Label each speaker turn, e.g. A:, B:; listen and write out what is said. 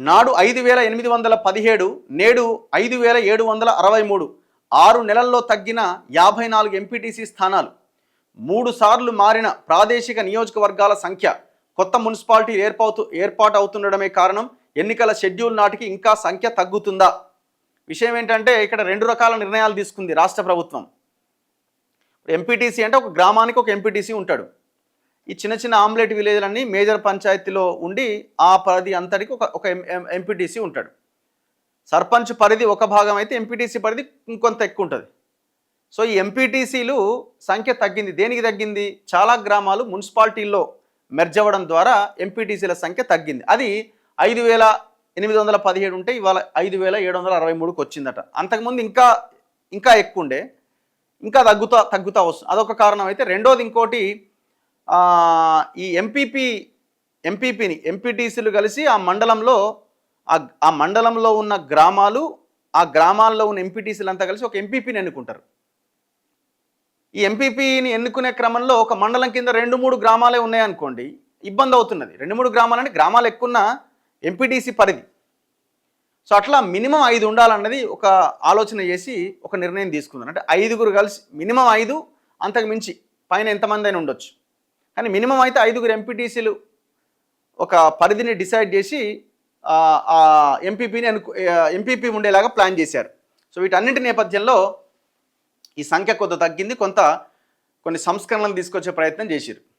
A: నాడు 5,817, నేడు 5,763. 6 నెలల్లో తగ్గిన 54 ఎంపీటీసీ స్థానాలు. 3 సార్లు మారిన ప్రాదేశిక నియోజకవర్గాల సంఖ్య. కొత్త మున్సిపాలిటీ ఏర్పాటు అవుతుండడమే కారణం. ఎన్నికల షెడ్యూల్ నాటికి ఇంకా సంఖ్య తగ్గుతుందా? విషయం ఏంటంటే ఇక్కడ 2 రకాల నిర్ణయాలు తీసుకుంది రాష్ట్ర ప్రభుత్వం. ఎంపీటీసీ అంటే ఒక గ్రామానికి ఒక ఎంపీటీసీ ఉంటాడు. ఈ చిన్న చిన్న ఆమ్లెట్ విలేజ్లన్నీ మేజర్ పంచాయతీలో ఉండి ఆ పరిధి అంతటికి ఒక ఎంపీటీసీ ఉంటాడు. సర్పంచ్ పరిధి ఒక భాగం అయితే ఎంపీటీసీ పరిధి ఇంకొంత ఎక్కువ ఉంటుంది. సో ఈ ఎంపీటీసీలు సంఖ్య తగ్గింది. దేనికి తగ్గింది? చాలా గ్రామాలు మున్సిపాలిటీల్లో మెర్జ్ అవ్వడం ద్వారా ఎంపీటీసీల సంఖ్య తగ్గింది. అది 5,817 ఉంటే ఇవాళ 5,763కి వచ్చిందట. అంతకుముందు ఇంకా ఎక్కువ ఉండే, ఇంకా తగ్గుతా వస్తుంది. అదొక కారణం అయితే. రెండోది ఇంకోటి, ఈ ఎంపీటీసీలు కలిసి ఆ మండలంలో ఉన్న గ్రామాలు, ఆ గ్రామాల్లో ఉన్న ఎంపీటీసీలు అంతా కలిసి ఒక ఎంపీపీని ఎన్నుకుంటారు. ఈ ఎంపీపీని ఎన్నుకునే క్రమంలో ఒక మండలం కింద 2-3 గ్రామాలే ఉన్నాయనుకోండి, ఇబ్బంది అవుతున్నది. 2-3 గ్రామాలంటే గ్రామాలు ఎక్కువ ఎంపీటీసీ పరిధి. సో అట్లా మినిమం 5 ఉండాలన్నది ఒక ఆలోచన చేసి ఒక నిర్ణయం తీసుకుందాం. అంటే 5గురు కలిసి మినిమం 5, అంతకు మించి పైన ఎంతమంది అయినా ఉండొచ్చు. కానీ మినిమం అయితే 5గురు ఎంపీటీసీలు ఒక పరిధిని డిసైడ్ చేసి ఎంపీపీ ఉండేలాగా ప్లాన్ చేశారు. సో వీటన్నింటి నేపథ్యంలో ఈ సంఖ్య కొంత తగ్గింది, కొన్ని సంస్కరణలు తీసుకొచ్చే ప్రయత్నం చేశారు.